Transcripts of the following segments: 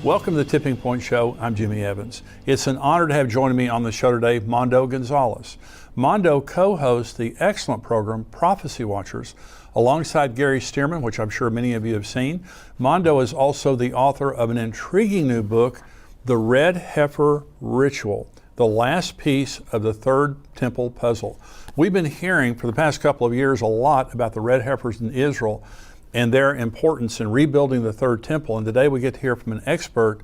Welcome to the Tipping Point Show. I'm Jimmy Evans. It's an honor to have joining me on the show today, Mondo Gonzalez. Mondo co-hosts the excellent program Prophecy Watchers alongside Gary Stearman, which I'm sure many of you have seen. Mondo is also the author of an intriguing new book, The Red Heifer Ritual, the last piece of the third temple puzzle. We've been hearing for the past couple of years a lot about the red heifers in Israel and their importance in rebuilding the third temple. And today we get to hear from an expert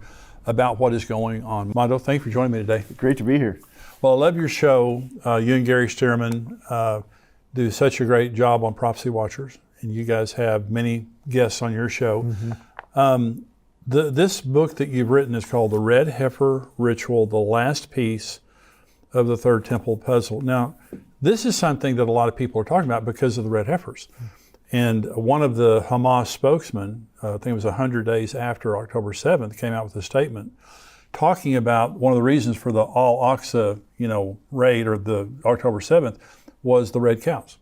about what is going on. Mondo, thank you for joining me today. Great to be here. Well, I love your show. You and Gary Stearman do such a great job on Prophecy Watchers, and you guys have many guests on your show. Mm-hmm. This book that you've written is called The Red Heifer Ritual, the last piece of the third temple puzzle. Now, this is something that a lot of people are talking about because of the red heifers. And one of the Hamas spokesmen, I think it was 100 days after October 7th, came out with a statement talking about one of the reasons for the Al-Aqsa, raid or the October 7th was the red cows.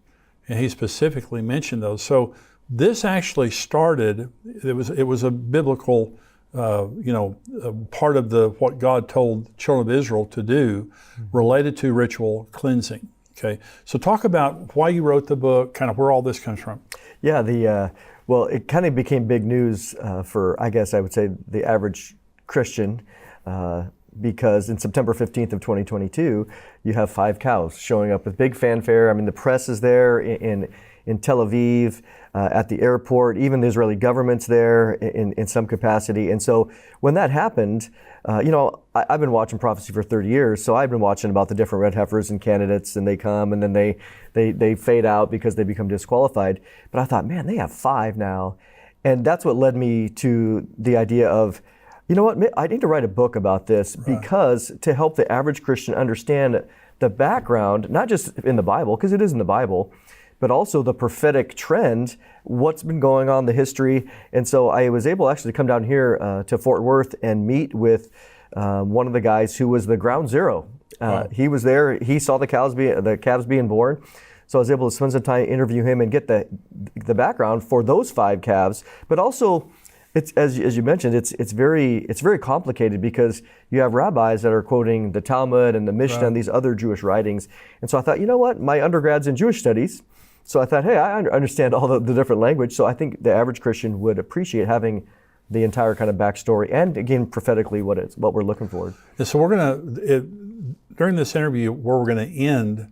And he specifically mentioned those. So this actually started, it was a biblical, part of what God told children of Israel to do related to ritual cleansing. Okay, so talk about why you wrote the book, kind of where all this comes from. Yeah, it kind of became big news for, I guess I would say, the average Christian, because in September 15th of 2022, you have 5 cows showing up with big fanfare. I mean, the press is there in Tel Aviv, at the airport, even the Israeli government's there in some capacity. And so when that happened, I've been watching prophecy for 30 years, so I've been watching about the different red heifers and candidates, and they come and then they fade out because they become disqualified. But I thought, man, they have 5 now. And that's what led me to the idea of, you know what, I need to write a book about this, because to help the average Christian understand the background, not just in the Bible, because it is in the Bible, but also the prophetic trend, what's been going on, the history. And so I was able actually to come down here to Fort Worth and meet with one of the guys who was the ground zero. He was there, he saw the calves being born. So I was able to spend some time, interview him and get the background for those 5 calves. But also, it's as you mentioned, it's very complicated, because you have rabbis that are quoting the Talmud and the Mishnah and these other Jewish writings. And so I thought, you know what, my undergrad's in Jewish studies. So I thought, hey, I understand all the different language, so I think the average Christian would appreciate having the entire kind of backstory, and again, prophetically, what we're looking for. And so during this interview, where we're going to end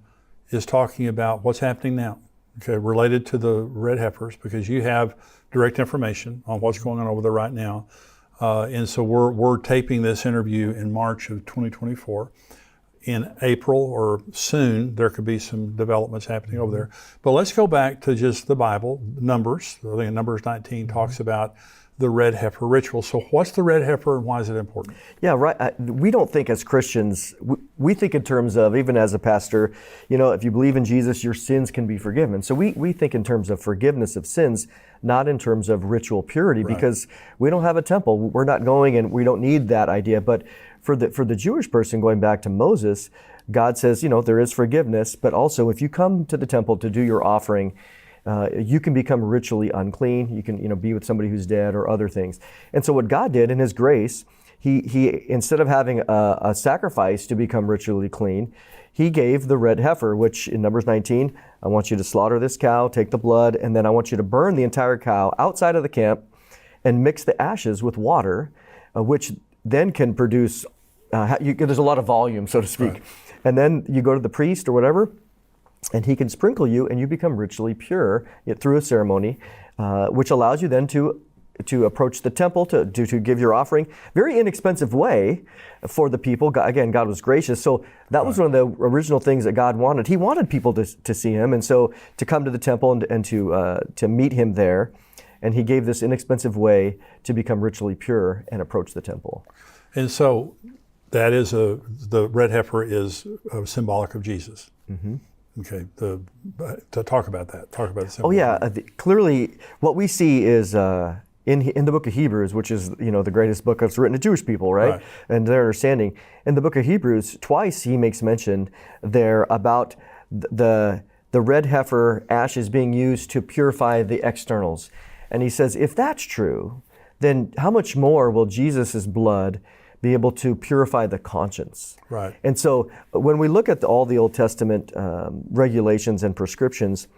is talking about what's happening now, okay, related to the red heifers, because you have direct information on what's going on over there right now. And so we're taping this interview in March of 2024. In April or soon, there could be some developments happening over there. But let's go back to just the Bible, Numbers. I think Numbers 19 talks about the red heifer ritual. So what's the red heifer and why is it important? Yeah, right. We don't think as Christians, we think in terms of, even as a pastor, if you believe in Jesus, your sins can be forgiven. So we think in terms of forgiveness of sins, not in terms of ritual purity, because we don't have a temple. We're not going, and we don't need that idea. But for the Jewish person, going back to Moses, God says, there is forgiveness, but also if you come to the temple to do your offering, you can become ritually unclean. You can, be with somebody who's dead or other things. And so what God did in His grace, He instead of having a sacrifice to become ritually clean, He gave the red heifer, which in Numbers 19, I want you to slaughter this cow, take the blood, and then I want you to burn the entire cow outside of the camp and mix the ashes with water, which then can produce, there's a lot of volume, so to speak. Right. And then you go to the priest or whatever, and he can sprinkle you, and you become ritually pure through a ceremony, which allows you then to approach the temple, to give your offering. Very inexpensive way for the people. Again, God was gracious. So that was one of the original things that God wanted. He wanted people to see Him, and so to come to the temple and to meet Him there. And He gave this inexpensive way to become ritually pure and approach the temple. And so that is the red heifer is symbolic of Jesus. Mm-hmm. Okay, to talk about that. Talk about the symbol. Oh yeah, clearly what we see is in the book of Hebrews, which is the greatest book that's written to Jewish people, right? And their understanding. In the book of Hebrews, twice he makes mention there about the red heifer ashes being used to purify the externals. And he says, if that's true, then how much more will Jesus' blood be able to purify the conscience? Right. And so when we look at all the Old Testament regulations and prescriptions,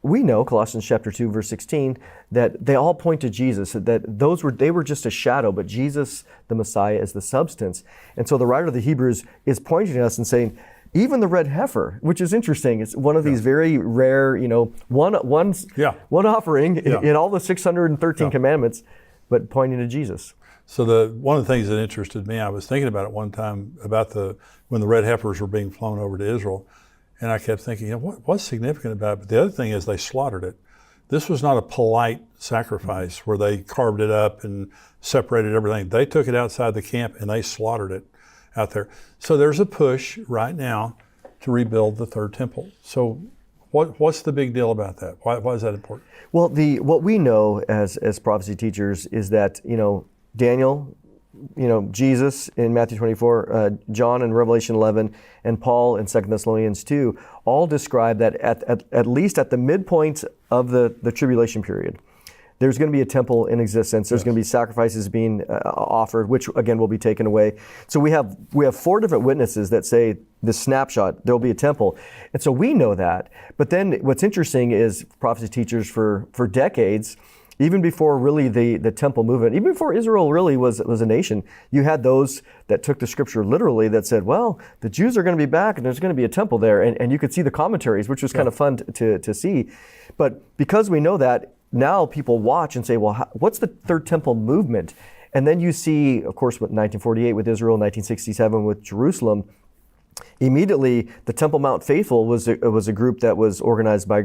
we know, Colossians chapter 2, verse 16, that they all point to Jesus, that they were just a shadow, but Jesus, the Messiah, is the substance. And so the writer of the Hebrews is pointing to us and saying, even the red heifer, which is interesting, it's one of these very rare, one offering in all the 613 commandments, but pointing to Jesus. So one of the things that interested me, I was thinking about it one time about when the red heifers were being flown over to Israel, and I kept thinking, what's significant about it? But the other thing is they slaughtered it. This was not a polite sacrifice where they carved it up and separated everything. They took it outside the camp and they slaughtered it out there. So there's a push right now to rebuild the third temple. So what's the big deal about that? Why is that important? Well, what we know as prophecy teachers is that, Daniel, Jesus in Matthew 24, John in Revelation 11, and Paul in 2 Thessalonians 2 all describe that at least at the midpoint of the tribulation period, there's going to be a temple in existence. There's going to be sacrifices being offered, which again will be taken away. So we have 4 different witnesses that say this snapshot, there'll be a temple. And so we know that. But then what's interesting is prophecy teachers for decades, even before really the temple movement, even before Israel really was a nation, you had those that took the scripture literally that said, well, the Jews are going to be back and there's going to be a temple there. And you could see the commentaries, which was kind of fun to see. But because we know that, now people watch and say, well, what's the third temple movement? And then you see, of course, with 1948 with Israel, 1967 with Jerusalem. Immediately, the Temple Mount Faithful was a group that was organized by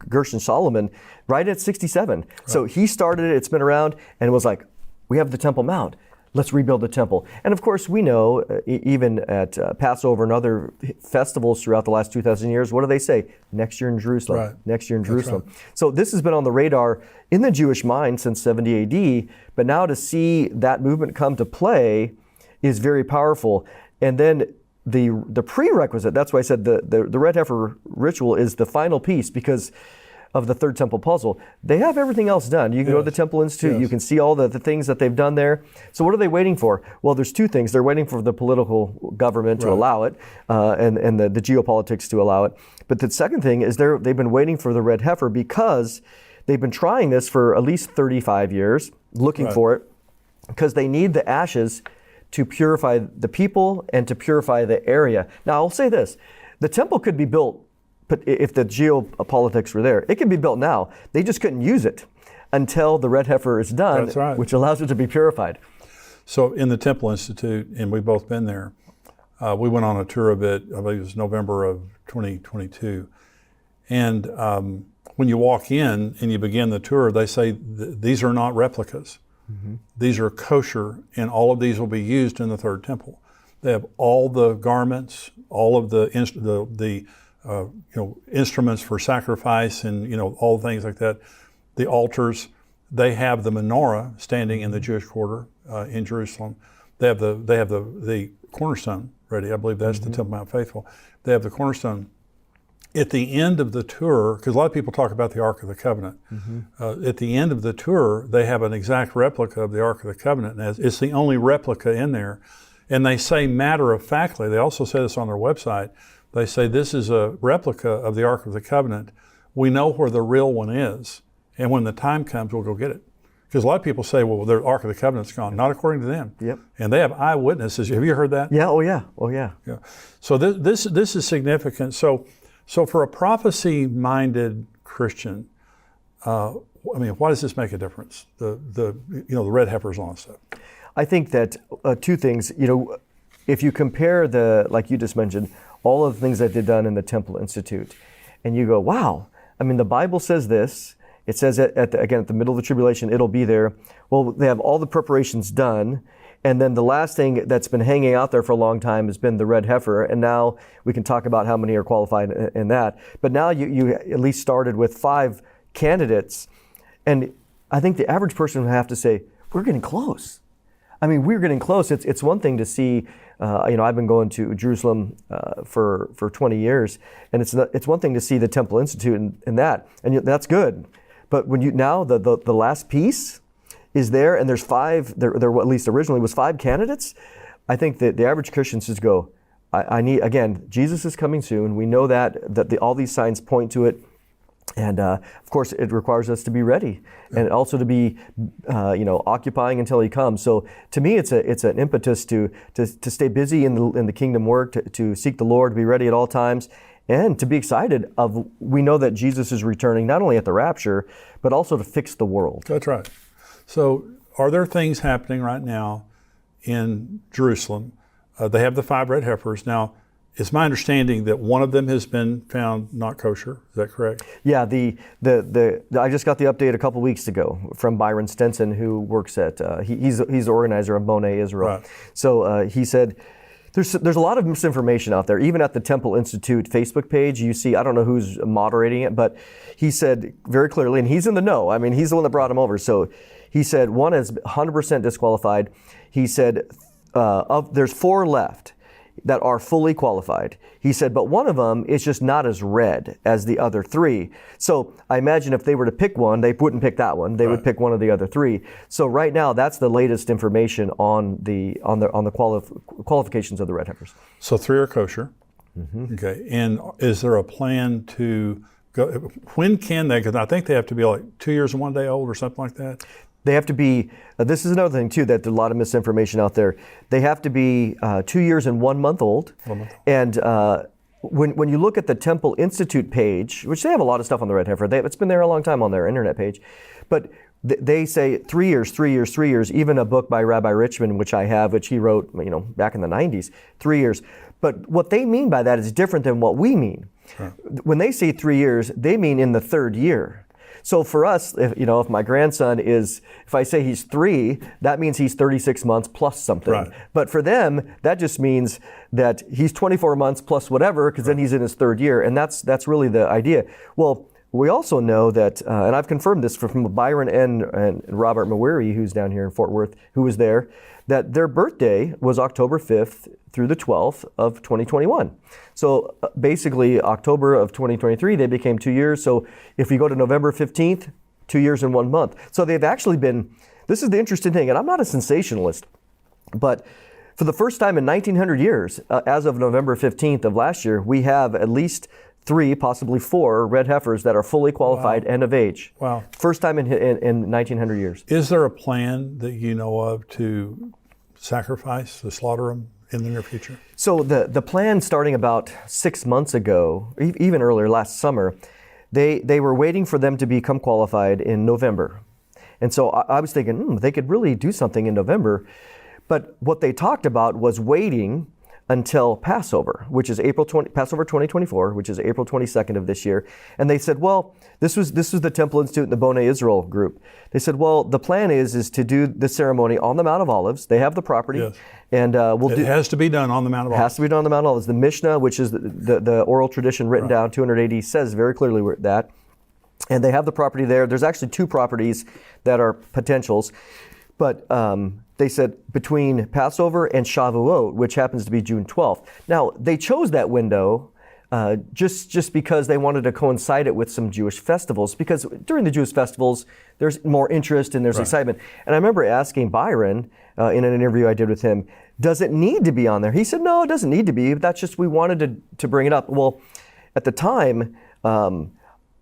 Gershon Solomon right at 67. Right. So he started it, it's been around, and it was like, we have the Temple Mount. Let's rebuild the temple. And of course, we know, even at Passover and other festivals throughout the last 2,000 years, what do they say? Next year in Jerusalem. Right. Next year in Jerusalem. Right. So this has been on the radar in the Jewish mind since 70 AD, but now to see that movement come to play is very powerful. And then the prerequisite, that's why I said the red heifer ritual is the final piece, because of the third temple puzzle. They have everything else done. You can go to the Temple Institute, you can see all the things that they've done there. So what are they waiting for? Well, there's 2 things. They're waiting for the political government to allow it, and the geopolitics to allow it. But the second thing is they've been waiting for the red heifer because they've been trying this for at least 35 years, looking for it, because they need the ashes to purify the people and to purify the area. Now, I'll say this. The temple could be built, but if the geopolitics were there, it could be built now. They just couldn't use it until the red heifer is done, which allows it to be purified. So in the Temple Institute, and we've both been there, we went on a tour of it, I believe it was November of 2022. And when you walk in and you begin the tour, they say these are not replicas. Mm-hmm. These are kosher, and all of these will be used in the third temple. They have all the garments, all of the instruments for sacrifice, and all things like that. The altars. They have the menorah standing in the Jewish quarter in Jerusalem. They have the cornerstone ready. I believe that's the Temple Mount Faithful. They have the cornerstone. At the end of the tour, because a lot of people talk about the Ark of the Covenant, at the end of the tour, they have an exact replica of the Ark of the Covenant, and it's the only replica in there. And they say matter-of-factly, they also say this on their website, they say this is a replica of the Ark of the Covenant. We know where the real one is, and when the time comes, we'll go get it. Because a lot of people say, well, the Ark of the Covenant's gone. Not according to them. Yep. And they have eyewitnesses. Have you heard that? Yeah, oh yeah. So this is significant. So for a prophecy-minded Christian, why does this make a difference? The red heifers and all that stuff. I think that 2 things. If you compare like you just mentioned, all of the things that they've done in the Temple Institute, and you go, wow. The Bible says this. It says at the middle of the tribulation, it'll be there. Well, they have all the preparations done. And then the last thing that's been hanging out there for a long time has been the red heifer. And now we can talk about how many are qualified in that. But now you at least started with 5 candidates. And I think the average person would have to say, we're getting close. We're getting close. It's one thing to see, I've been going to Jerusalem for 20 years. And it's one thing to see the Temple Institute and that. And that's good. But when the last piece, is there, and there's five, there at least originally was five candidates, I think that the average Christians just go, I need, again, Jesus is coming soon. We know that all these signs point to it. And of course, it requires us to be ready, and also to be, occupying until He comes. So to me, it's an impetus to stay busy in the kingdom work, to seek the Lord, to be ready at all times, and to be excited of. We know that Jesus is returning not only at the rapture, but also to fix the world. That's right. So, are there things happening right now in Jerusalem? They have the 5 red heifers now. It's my understanding that one of them has been found not kosher. Is that correct? Yeah, I just got the update a couple weeks ago from Byron Stenson, who works at he's the organizer of Boneh Israel. Right. So he said there's a lot of misinformation out there. Even at the Temple Institute Facebook page, you see, I don't know who's moderating it, but he said very clearly, and he's in the know. I mean, he's the one that brought him over. So he said one is 100% disqualified. He said there's 4 left that are fully qualified. He said, but one of them is just not as red as the other 3. So I imagine if they were to pick one, they wouldn't pick that one. They would pick one of the other 3. So right now, that's the latest information on the qualifications of the red heifers. So 3 are kosher. Mm-hmm. Okay. And is there a plan to go? When can they? Because I think they have to be like 2 years and 1 day old or something like that. They have to be, this is another thing too, that there's a lot of misinformation out there. They have to be 2 years and 1 month old. 1 month old. And when you look at the Temple Institute page, which they have a lot of stuff on the red heifer, it's been there a long time on their internet page, but they say 3 years, 3 years, 3 years, even a book by Rabbi Richmond, which I have, which he wrote back in the 90s, 3 years. But what they mean by that is different than what we mean. Sure. When they say 3 years, they mean in the 3rd year. So for us, if my grandson if I say he's 3, that means he's 36 months plus something. Right. But for them, that just means that he's 24 months plus whatever, because then he's in his 3rd year, and that's really the idea. Well, we also know that, and I've confirmed this from Byron and Robert Mawiri, who's down here in Fort Worth, who was there, that their birthday was October 5th through the 12th of 2021. So basically, October of 2023, they became 2 years. So if we go to November 15th, 2 years and 1 month. So they've actually been, this is the interesting thing, and I'm not a sensationalist, but for the first time in 1900 years, as of November 15th of last year, we have at least 3, possibly 4 red heifers that are fully qualified and of age. Wow. First time in 1900 years. Is there a plan that you know of to sacrifice, to slaughter them in the near future? So the plan starting about 6 months ago, even earlier last summer, they were waiting for them to become qualified in November. And so I was thinking, they could really do something in November. But what they talked about was waiting until Passover, which is Passover 2024, which is April 22nd of this year. And they said, well, this was the Temple Institute and the Boneh Israel group. They said, well, the plan is to do the ceremony on the Mount of Olives. They have the property. Yes. And it has to be done on the Mount of Olives. It has to be done on the Mount of Olives. The Mishnah, which is the oral tradition written down 280, says very clearly that. And they have the property there. There's actually 2 properties that are potentials. But they said between Passover and Shavuot, which happens to be June 12th. Now, they chose that window just because they wanted to coincide it with some Jewish festivals, because during the Jewish festivals, there's more interest and there's excitement. And I remember asking Byron in an interview I did with him, does it need to be on there? He said, no, it doesn't need to be. That's just, we wanted to bring it up. Well, at the time,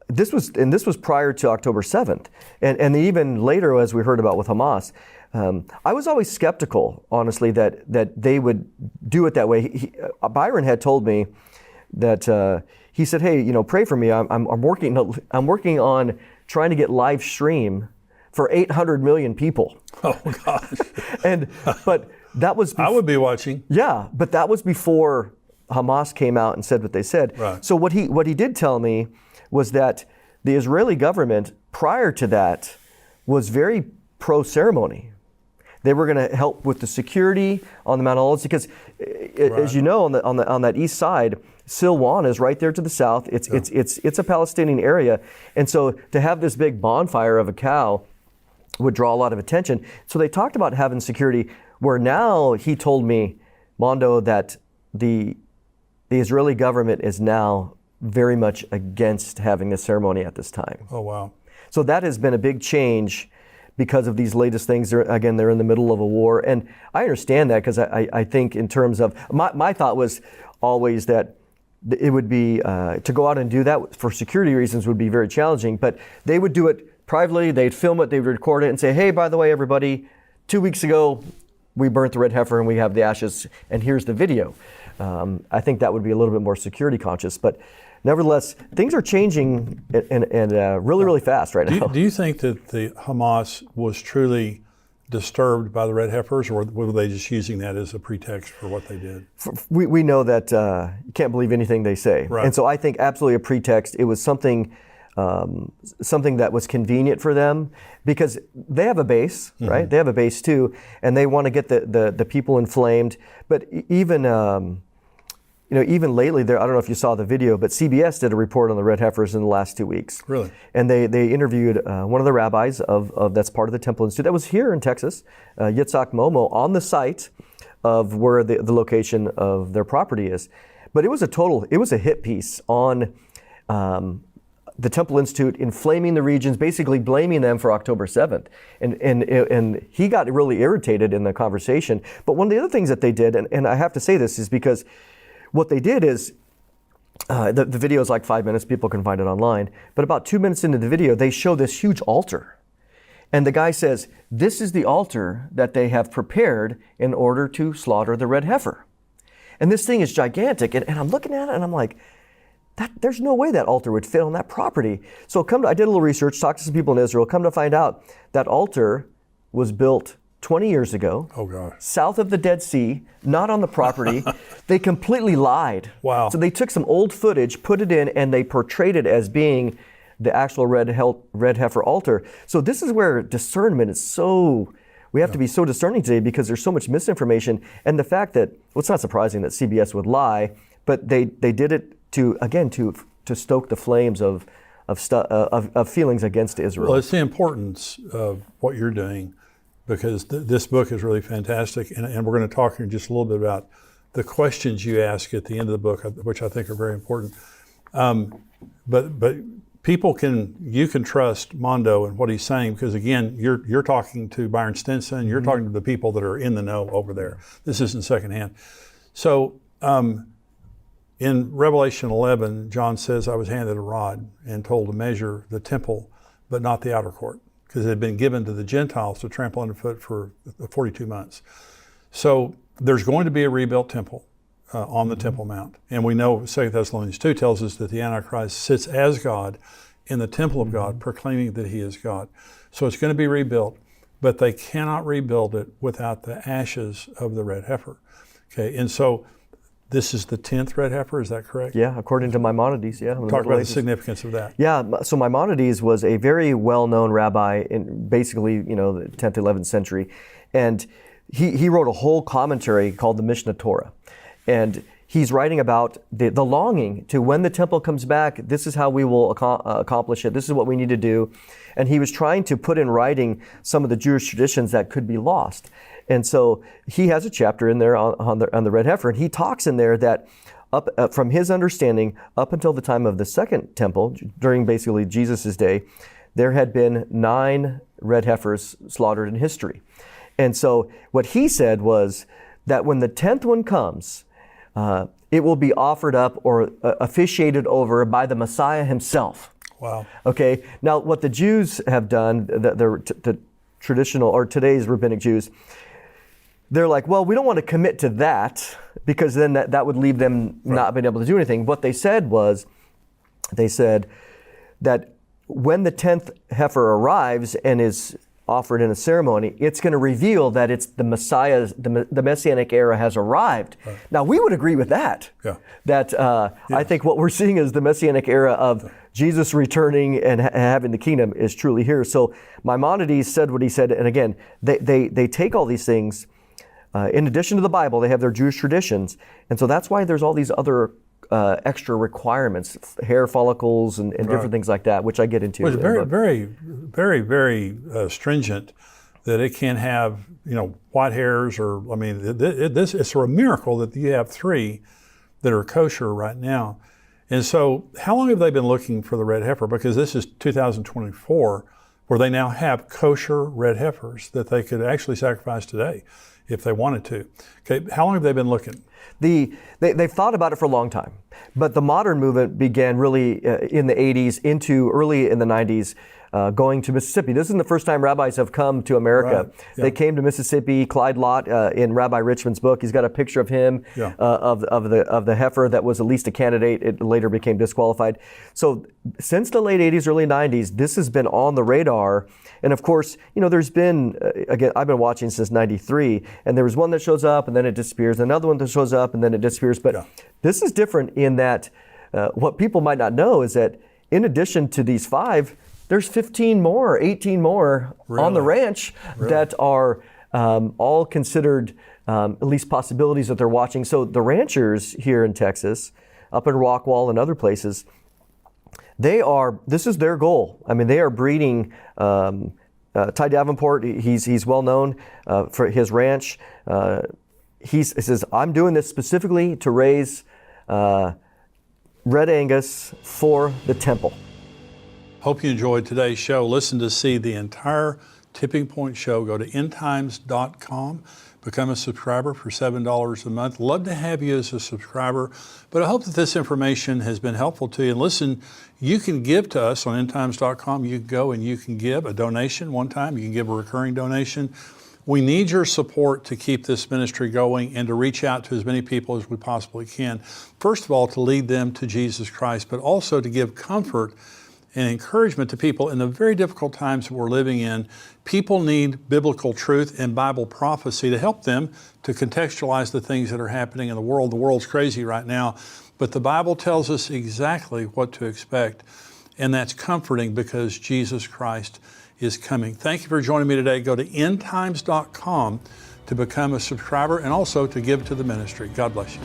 this was prior to October 7th. And even later, as we heard about with Hamas, I was always skeptical, honestly, that they would do it that way. Byron had told me that he said, "Hey, pray for me. I'm working on trying to get live stream for 800 million people." Oh gosh! But that was I would be watching. Yeah, but that was before Hamas came out and said what they said. Right. So what he did tell me was that the Israeli government prior to that was very pro-ceremony. They were going to help with the security on the Mount of Olives because, as you know, on that east side, Silwan is right there to the south. It's a Palestinian area, and so to have this big bonfire of a cow would draw a lot of attention. So they talked about having security. Where now he told me, Mondo, that the Israeli government is now very much against having this ceremony at this time. Oh wow! So that has been a big change. because of these latest things. They're in the middle of a war. And I understand that, because I think in terms of, my thought was always that it would be, to go out and do that for security reasons would be very challenging, but they would do it privately, they'd film it, they would record it and say, hey, by the way, everybody, 2 weeks ago, we burnt the red heifer and we have the ashes, and here's the video. I think that would be a little bit more security conscious, but nevertheless, things are changing and really, really fast right now. Do you think that the Hamas was truly disturbed by the red heifers, or were they just using that as a pretext for what they did? We know that you can't believe anything they say. Right. And so I think absolutely a pretext. It was something that was convenient for them, because they have a base, right? They have a base too, and they want to get the people inflamed. But even even lately, I don't know if you saw the video, but CBS did a report on the red heifers in the last 2 weeks. Really? And they interviewed one of the rabbis of that's part of the Temple Institute that was here in Texas, Yitzhak Momo, on the site of where the location of their property is. But it was a hit piece on the Temple Institute inflaming the regions, basically blaming them for October 7th. And he got really irritated in the conversation. But one of the other things that they did, and I have to say this, is because what they did is, the video is like 5 minutes, people can find it online, but about 2 minutes into the video, they show this huge altar. And the guy says, this is the altar that they have prepared in order to slaughter the red heifer. And this thing is gigantic, and I'm looking at it and I'm like, there's no way that altar would fit on that property. So I did a little research, talked to some people in Israel, come to find out that altar was built 20 years ago, south of the Dead Sea, not on the property. They completely lied. Wow. So they took some old footage, put it in, and they portrayed it as being the actual red heifer altar. So this is where discernment is we have to be so discerning today, because there's so much misinformation. And the fact that, well, it's not surprising that CBS would lie, but they did it to stoke the flames of feelings against Israel. Well, it's the importance of what you're doing, because this book is really fantastic, and we're going to talk here in just a little bit about the questions you ask at the end of the book, which I think are very important. But you can trust Mondo and what he's saying, because again, you're talking to Byron Stinson, you're talking to the people that are in the know over there. This isn't secondhand. So in Revelation 11, John says, I was handed a rod and told to measure the temple, but not the outer court, because it had been given to the Gentiles to trample underfoot for 42 months. So there's going to be a rebuilt temple on the Temple Mount. And we know 2 Thessalonians 2 tells us that the Antichrist sits as God in the temple of God, proclaiming that he is God. So it's going to be rebuilt, but they cannot rebuild it without the ashes of the red heifer. Okay, and so this is the 10th red heifer, is that correct? Yeah, according to Maimonides, yeah. Talk about the significance of that. Yeah, so Maimonides was a very well-known rabbi in basically, the 10th, 11th century. And he wrote a whole commentary called the Mishnah Torah. And he's writing about the longing to, when the temple comes back, this is how we will accomplish it. This is what we need to do. And he was trying to put in writing some of the Jewish traditions that could be lost. And so he has a chapter in there on the red heifer, and he talks in there that from his understanding, up until the time of the second temple, during basically Jesus' day, there had been 9 red heifers slaughtered in history. And so what he said was that when the 10th one comes, it will be offered up or officiated over by the Messiah himself. Wow. Okay. Now, what the Jews have done, the traditional or today's rabbinic Jews, they're like, well, we don't want to commit to that, because then that would leave them not being able to do anything. What they said was, they said that when the 10th heifer arrives and is offered in a ceremony, it's going to reveal that it's the Messiah's, the Messianic era has arrived. Right. Now, we would agree with that. Yeah. That I think what we're seeing is the Messianic era of Jesus returning and having the kingdom is truly here. So Maimonides said what he said, and again, they take all these things. In addition to the Bible, they have their Jewish traditions, and so that's why there's all these other extra requirements, hair follicles and different things like that, which I get into. Well, it's very, very, very, very stringent that it can have, white hairs, or it's a miracle that you have 3 that are kosher right now. And so, how long have they been looking for the red heifer? Because this is 2024. where they now have kosher red heifers that they could actually sacrifice today if they wanted to. Okay, how long have they been looking? They've thought about it for a long time, but the modern movement began really in the 80s into early in the 90s, going to Mississippi. This isn't the first time rabbis have come to America. Right. Yeah. They came to Mississippi. Clyde Lott, in Rabbi Richmond's book, he's got a picture of him, Yeah. of the heifer that was at least a candidate. It later became disqualified. So since the late 80s, early 90s, this has been on the radar. And of course, there's been, again, I've been watching since 93, and there was one that shows up and then it disappears, another one that shows up and then it disappears. But this is different in that what people might not know is that in addition to these 5, there's 15 more, 18 more on the ranch that are all considered at least possibilities that they're watching. So the ranchers here in Texas, up in Rockwall and other places, this is their goal. I mean, they are breeding. Ty Davenport, he's well known for his ranch. He says, I'm doing this specifically to raise Red Angus for the temple. Hope you enjoyed today's show. Listen to see the entire Tipping Point show. Go to endtimes.com. Become a subscriber for $7 a month. Love to have you as a subscriber, but I hope that this information has been helpful to you. And listen, you can give to us on endtimes.com. You can go and you can give a donation one time. You can give a recurring donation. We need your support to keep this ministry going and to reach out to as many people as we possibly can. First of all, to lead them to Jesus Christ, but also to give comfort and encouragement to people in the very difficult times that we're living in. People need biblical truth and Bible prophecy to help them to contextualize the things that are happening in the world. The world's crazy right now, but the Bible tells us exactly what to expect, and that's comforting because Jesus Christ is coming. Thank you for joining me today. Go to endtimes.com to become a subscriber and also to give to the ministry. God bless you.